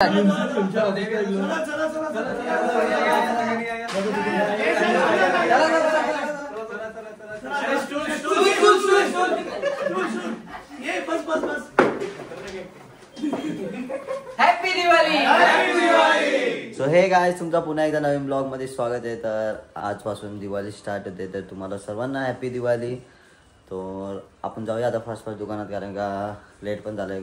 Happy Diwali. So hey guys, तुमचा पुन्हा एकदा नवीन ब्लॉग मध्ये स्वागत आहे. तर आजपासून दिवाळी स्टार्ट होते, तर तुम्हाला सर्वांना हॅपी दिवाळी. तर आपण जाऊया आता फास्ट दुकानात, कारण का लेट पण झालं आहे,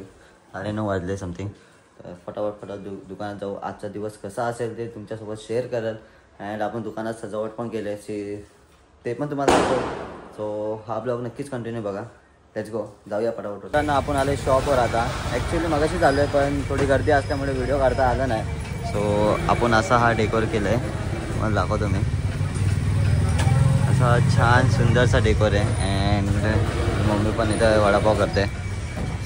9:30 वाजले समथिंग. तर फटाफट दुकानात जाऊ. आजचा दिवस कसा असेल ते तुमच्यासोबत शेअर करेल. अँड आपण दुकानात सजावट पण केली आहे, ते पण तुम्हाला दाखवतो. सो हा ब्लॉग नक्कीच कंटिन्यू बघा. लेट्स गो, जाऊया फटाफट. तर आपण आले शॉपवर. आता ॲक्च्युली मगाशी झालो आहे, पण थोडी गर्दी असल्यामुळे व्हिडिओ काढता आला नाही. सो आपण असा हा डेकोर केला आहे, मला दाखवतो मी. असा छान सुंदरसा डेकोर आहे. अँड मम्मी पण इथं वडापाव करते.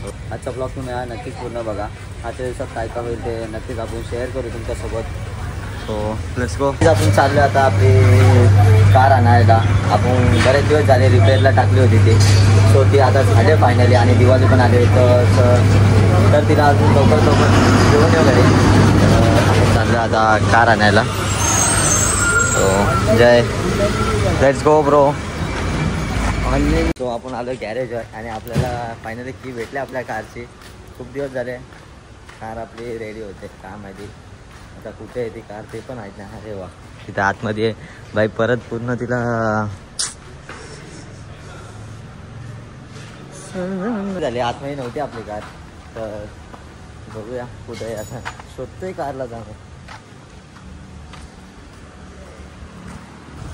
सो आजचा ब्लॉग तुम्ही नक्कीच पूर्ण बघा. आजच्या दिवसात काय काय होईल ते नक्कीच आपण शेअर करू तुमच्यासोबत. So let's go. आपण चाललो आता आपली कार आणायला. आपण बरेच दिवस झाले रिपेअरला टाकली होती ती. सो ती आता झाली फायनली, आणि दिवाळी पण आली. तर तिला अजून लवकर घेऊन येऊ घरी. आपण चाललो आता कार आणायला. So Jay, let's go bro. Online तो आपण आलो गॅरेजवर, आणि आपल्याला फायनली की भेटली आपल्या कारची. खूप दिवस झाले कार आपली रेडी होते. काय माहिती आता कुठे आहे ती कार, ते पण आहेत ना. अरे वा, तिथं आतमध्ये बाई परत पूर्ण तिला झाली. आतमध्ये नव्हती आपली कार. तर बघूया कुठे आहे आता. शोधतोय कारला जाणं.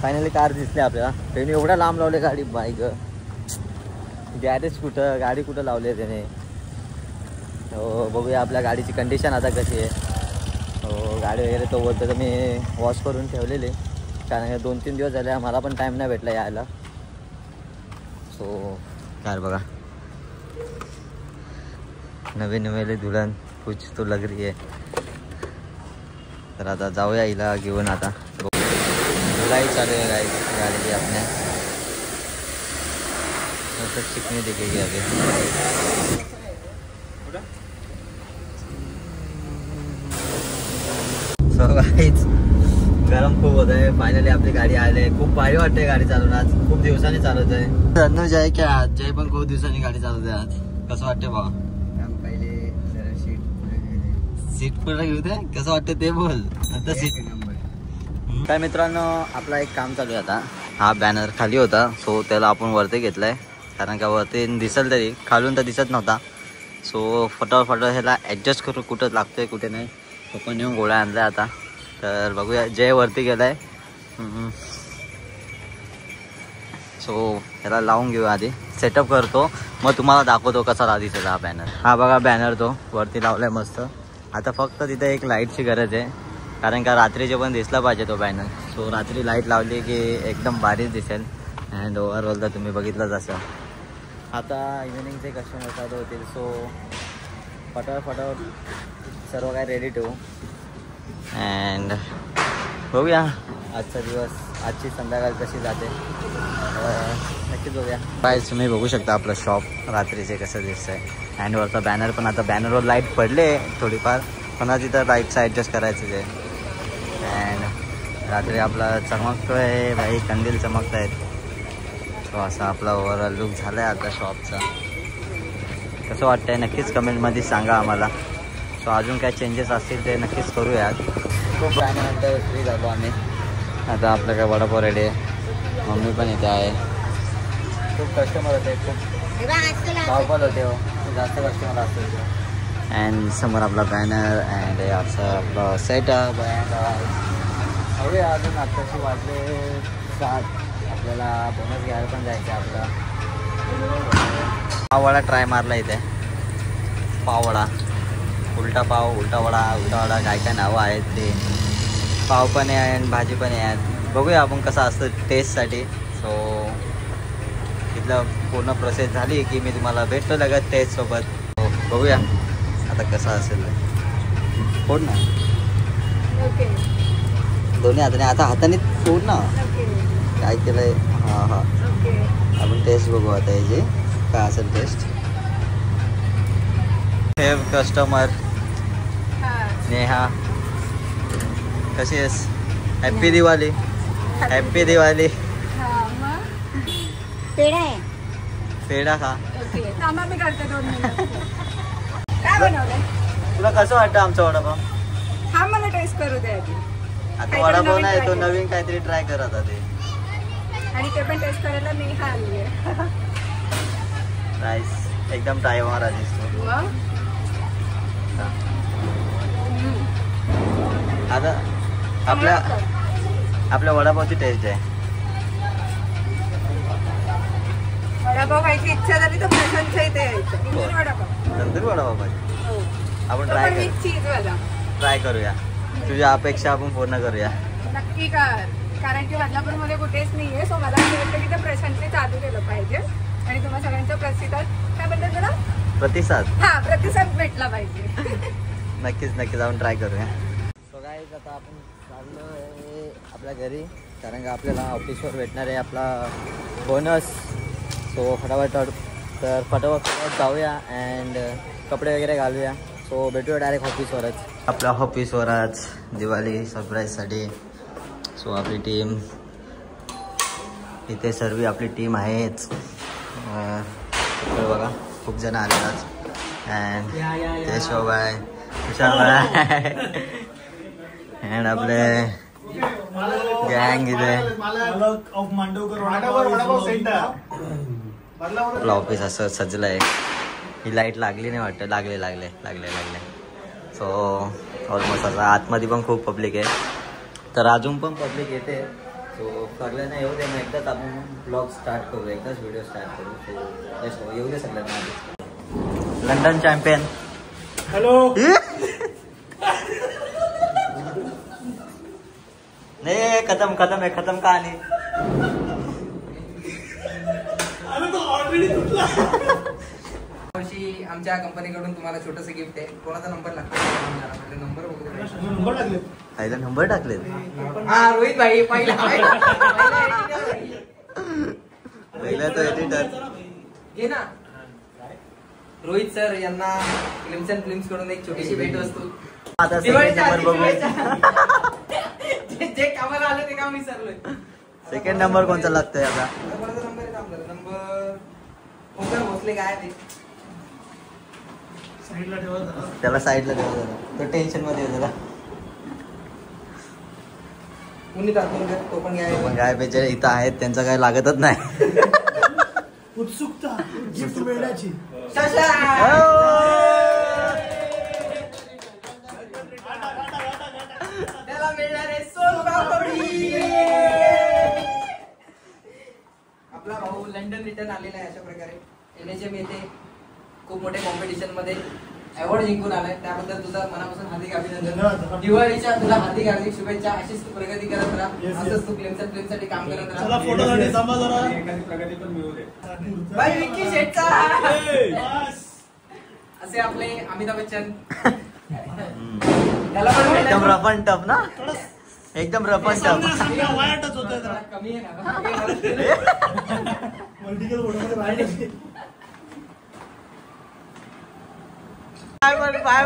फायनली कार दिसली आपल्याला. त्याने एवढ्या लांब लावले गाडी. बाईक गॅरेज कुठं, गाडी कुठं लावली आहे त्याने. हो बघूया आपल्या गाडीची कंडिशन आता कशी आहे. हो गाडी वगैरे तो बोलतो, तर मी वॉश करून ठेवलेली, कारण 2-3 दिवस झाले मला पण टाईम नाही भेटला यायला. सो कार बघा, नवे नवेले दुल्हन कुछ तो लग रही है. तर आता जाऊया हिला घेऊन. आता धुलाई चालू है गाड़ी की अपने. मतलब चिकनी दिखेगी अभी. सो गाईज, गरम खूप होत आहे. फायनली आपली गाडी आली आहे. खूप भारी वाटते गाडी चालवून. आज खूप दिवसांनी चालवत आहे. अनुज आहे की आज जय पण खूप दिवसांनी गाडी चालवते. आज कसं वाटते बा? पहिले सीट पुढे घेऊ दे. कसं वाटतं ते बोल. आता सीट काय मित्रांनो, आपला एक काम चालू आहे आता. हा बॅनर खाली होता, सो त्याला आपण वरती घेतलाय, कारण का वरती दिसेल तरी खालून तर दिसत नव्हता. सो फटाफट ह्याला ॲडजस्ट करू, कुठं लागतोय कुठे नाही. आपण येऊन गोळ्या आणल्या आता. तर बघूया, जय वरती गेलाय. सो ह्याला लावून घेऊ आधी, सेटअप करतो, मग तुम्हाला दाखवतो कसा दिसेल हा बॅनर. हा बघा बॅनर तो वरती लावलाय मस्त. आता फक्त तिथे एक लाईटची गरज आहे, कारण का रात्रीचे पण दिसला पाहिजे तो बॅनर. सो रात्री लाईट लावली की एकदम भारीच दिसेल. अँड ओव्हरऑल तर तुम्ही बघितलंच असं. आता इव्हिनिंगचे कस्टमर चालू होतील. सो फटाफट सर्व काय रेडी ठेवू. अँड बघूया आजचा दिवस, आजची संध्याकाळ कशी जाते नक्कीच बघूया. काय तुम्ही बघू शकता आपलं शॉप रात्रीचे कसं दिसतंय. अँड वरचा बॅनर पण, आता बॅनरवर लाईट पडले थोडीफार, पण तिथं लाईटचं ॲडजस्ट करायचं आहे. अँड रात्री आपला चमकतोय भाई, कंदील चमकत आहेत. सो असा आपला ओव्हरऑल लुक झाला आहे आता शॉपचा. कसं वाटतंय नक्कीच कमेंटमध्ये सांगा आम्हाला. सो अजून काय चेंजेस असतील ते नक्कीच करूयात. खूप टायमानंतर फ्री झालो आम्ही. आता आपलं काय वडापाव रेडी आहे. मम्मी पण इथे आहे. खूप कस्टमर होते, खूप धावपल होते हो, जास्त कस्टमर असतील. अँड समोर आपला बॅनर अँड असं आपलं सेटअप. अँड हवे अजून आत्ताशी वाजले 7. आपल्याला बोनस घ्यायला पण जायचं आहे आपला. पाववडा ट्राय मारला इथे. पाववडा, उलटा पाव, उलटा वडा काय काय नावं आहेत ते. पाव पण आहे आणि भाजी पण आहे. बघूया आपण कसं असतं टेस्टसाठी. सो तिथलं पूर्ण प्रोसेस झाली की मी तुम्हाला भेटतो लगत टेस्टसोबत. बघूया आता कसं असेल. फोड ना दोन्ही हाताने. आता हाताने फोड ना. काय केलं आहे. हां आपण टेस्ट बघू आता याची काय असेल टेस्ट. हे कस्टमर नेहा कशी आहेस? हॅप्पी दिवाळी. हॅप्पी दिवाळी. पेढा आहे. पेढा खा. ओके थांबा मी करते 2 मिनिटं. काय बनवलंय? तुला कसं वाटतं आमचा वडापाव? हा मला टेस्ट करू दे आधी. आता वडापाव नाही तो नवीन काहीतरी ट्राय कर आता ते. आणि ते पण टेस्ट करायला मी आली आहे. राईस एकदम ट्राय मारा दिसतो. आता आपल्या वडापावची टेस्ट आहे. वडापाव खायची इच्छा झाली तर प्रशांतच्या इथे यायचं. इंदूर वडापाव. तंदूरी वडापाव पाहिजे. हो. आपण ट्राय करूया. तुझ्या अपेक्षा आपण पूर्ण करूया. नक्की कर. कारण की बदलापूरमध्ये कुठेच नाहीये. सो मला असं वाटतं की ते प्रशांतने चालू केलं पाहिजे आणि तुम्हाला सगळ्यांचा काय म्हणतात जरा प्रतिसाद. हा प्रतिसाद भेटला पाहिजे. नक्कीच आपण ट्राय करूया. सो गाईज आता आपण चाललो आहे आपल्या घरी कारण का आपल्याला ऑफिसवर भेटणार आहे आपला बोनस. सो फटाफट जाऊया अँड कपडे वगैरे घालूया. सो भेटूया डायरेक्ट ऑफिसवरच. आपल्या ऑफिसवर आज दिवाळी सरप्राईजसाठी. सो आपली टीम इथे सर्व आपली टीम आहेच. बघा खूप जण आले आज अँड ते शोभ आहे विशाल आहे अँड आपले गँग इथे. आपलं ऑफिस असं सजलं आहे. ही लाईट लागली नाही वाटतं. लागले. सो ऑलमोस्ट असं आतमध्ये पण खूप पब्लिक आहे तर अजून पण पब्लिक येते. सो सगळ्यांना येऊ दे. मग एकदाच आपण ब्लॉग स्टार्ट करू. एकदाच व्हिडिओ स्टार्ट करू. सो येऊ दे सगळ्यांना. London champion. हॅलो. नाही खतम कहाणी. वर्षी आमच्या कंपनीकडून तुम्हाला छोटस गिफ्ट आहे. कोणाचा नंबर लागतो? नंबर टाकले. हा रोहित भाई पहिला तो एडिटर घे ना. रोहित सर यांना फिल्म्स कडून एक छोटीशी भेट वस्तू. आता सेकंड नंबर बघू. जे कामाला आलं ते काम विसरलोय. सेकंड नंबर कोणता लागतोय आता? नंबर भोसले काय ते त्याला साईडला ठेवा. तो टेन्शन मध्ये होता. तो पण काय पाहिजे इथं आहेत त्यांचं काय लागतच नाही. उत्सुकता गिफ्ट मिळण्याची. त्याला मिळणार आहे सोनपापडी. आपला भाऊ लंडन रिटर्न आलेला आहे. अशा प्रकारे NHM येथे खूप मोठ्या कॉम्पिटिशन मध्ये अवॉर्ड जिंकून आलाय. त्याबद्दल तुझा मनापासून हार्दिक अभिनंदन. दिवाळीच्या तुला हार्दिक शुभेच्छा. अशीच तू प्रगती करत राहा. असंच तू फिल्मसाठी काम करत राहा. प्रगती पण मिळू दे. बाय विक्की शेटचा. असे आपले अमिताभ बच्चन. त्याला पण एकदम रफन टफ ना. एकदम रफन टफ. वायाटच होत कमी आहे पाय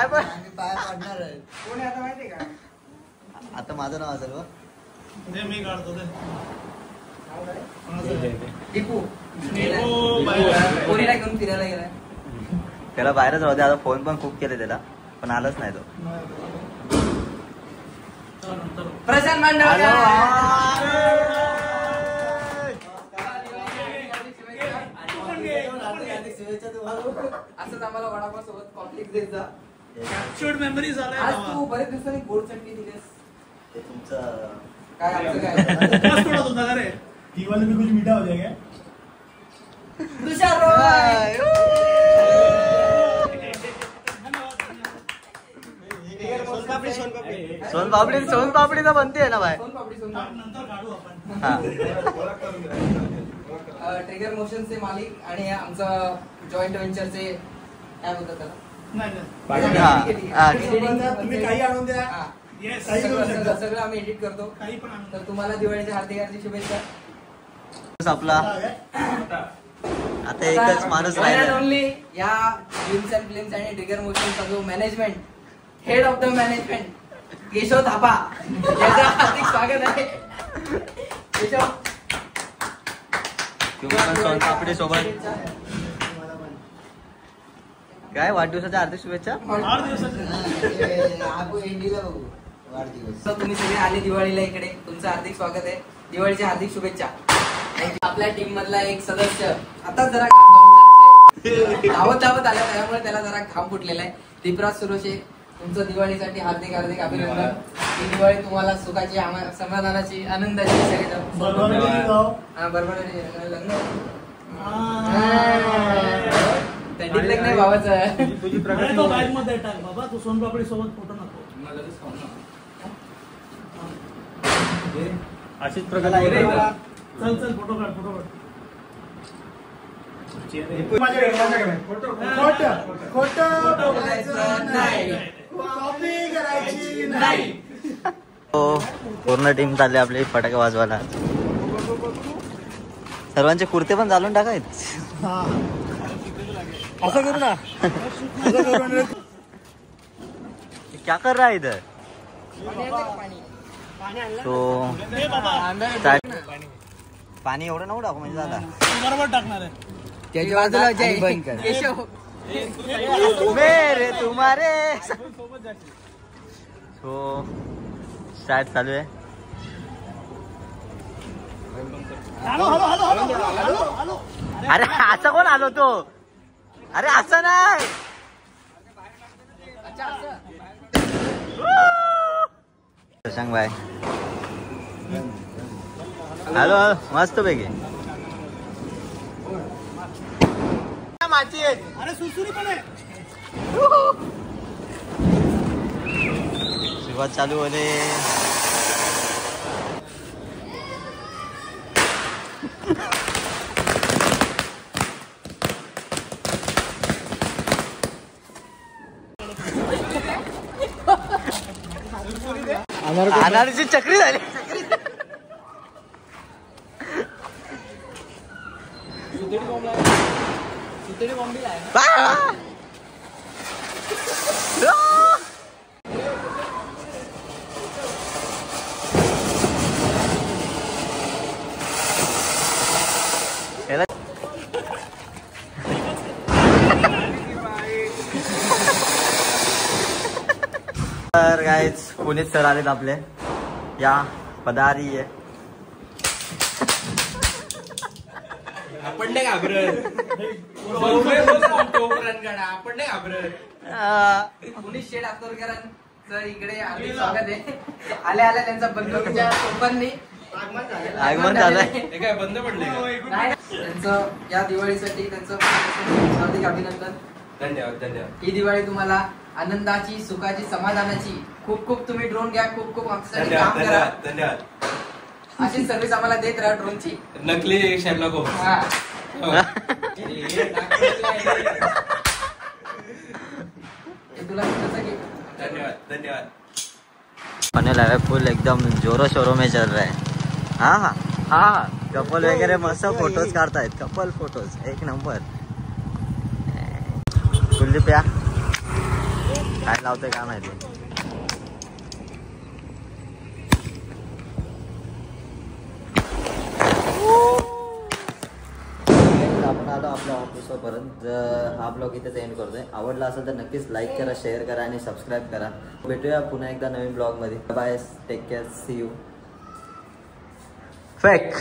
पण पडणार आहे. कोण आहे आता माहितीये का? आता माझं नाव असेल. मी काढतो टिपू. पोरीला घेऊन फिरायला गेलाय. त्याला बाहेरच राहते. आता फोन पण खूप केले त्याला पण आलाच नाही तो. प्रशांत मांडवकर. असंच आम्हाला वडापाव सोबत कॉन्फ्लिक्ट देत जा. कॅप्चर्ड मेमरीज आलाय. आज तू बरेच दिवसांनी गोड चटणी दिलीस. ते तुमचं काय आमचं काय थोड़ा होता का रे. दिवाली में कुछ मीठा हो जाएगा. तुषार रॉय. सोनपापडीचा बनते आहे ना बाय. नंतर काढू आपण. ट्रिगर मोशनचे मालिक आणि आमचं जॉईंट व्हेंचरचे काय बोलतात त्याला? तुम्ही काही आणून द्या. सगळं आम्ही एडिट करतो. काही पण आणून. तर तुम्हाला दिवाळीच्या हार्दिक शुभेच्छा. आपला आता एकच माणूस राहिला. ओनली या फिल्म्स आणि ट्रिगर मोशनचा जो management head of the management Keshav Thapa याचं हार्दिक स्वागत आहे. केशव तुम्ही पण सोनपापडी सोबत काय वाढदिवसाच्या हार्दिक शुभेच्छा. तुम्ही सगळे आले दिवाळीला इकडे, तुमचं हार्दिक स्वागत आहे. दिवाळीच्या हार्दिक शुभेच्छा. आपल्या टीम मधला एक सदस्य आता जरा धावत आला, त्यामुळे त्याला जरा घाम फुटलेला आहे. दीपराज सुरोशे, तुमचं दिवाळीसाठी हार्दिक हार्दिक अभिनंदन. ही दिवाळी तुम्हाला सुखाची, समाधानाची, आनंदाची बरोबर नाही भावाचं. बाबा तू सोनपापडी सोबत फोटो नको अशीच प्रकार. चल फोटो काढ. पूर्ण टीम चालली आपली फटाके वाजवायला. सर्वांचे कुर्ते पण घालून टाकायत. असं करू ना. क्या कर रहा है इधर. तो पाणी एवढं नको टाकू म्हणजे झाला. बरोबर टाकणार आहे. त्याची बाजूला बंद कर. मेरे तुम्हारे सो स्टार्ट चालू आहे. हॅलो. अरे असं कोण आलो तो. अरे असं नाही. शशांक भाई हॅलो मस्त पैकी. अरे सुरसुरी पण आहे. सुरुवात चालू होते. अनारची चक्री झाली. तर गाईज पुनीत सर आलेत आपले. या पदारी आहे. आपण नाही घाबरत. आपण नाही घाबरत. पुनीत शेठ आतोरकरांचं इकडे हार्दिक स्वागत आहे. आल्या त्यांचा बंधूच्या सोबतनी आगमन झालंय. हे काय बंद पडले नाही. त्यांचं या दिवाळीसाठी त्यांचं हार्दिक अभिनंदन. धन्यवाद. ही दिवाळी तुम्हाला आनंदाची, सुखाची, समाधानाची. खूप तुम्ही ड्रोन घ्या. खूप आमच्यासाठी काम करा. धन्यवाद. अशी सर्व्हिस आम्हाला देत राहा ड्रोनची. नकली शेरलॉक होम्स. तुला धन्यवाद. फनेल है फुल एकदम जोरों शोरों में चल रहा है. हाँ कपल वगैरे मस्त फोटोज काढतायत. कपल फोटोज एक नंबर. कुलदीप या काय लावतोय काय माहिती. आपण आलो आपल्या ऑफिसपर्यंत. हा ब्लॉग इथेच एंड करतोय. आवडला असेल तर नक्कीच लाईक करा, शेअर करा आणि सबस्क्राईब करा. भेटूया पुन्हा एकदा नवीन ब्लॉग मध्ये. Bye. Take care. See you. Fake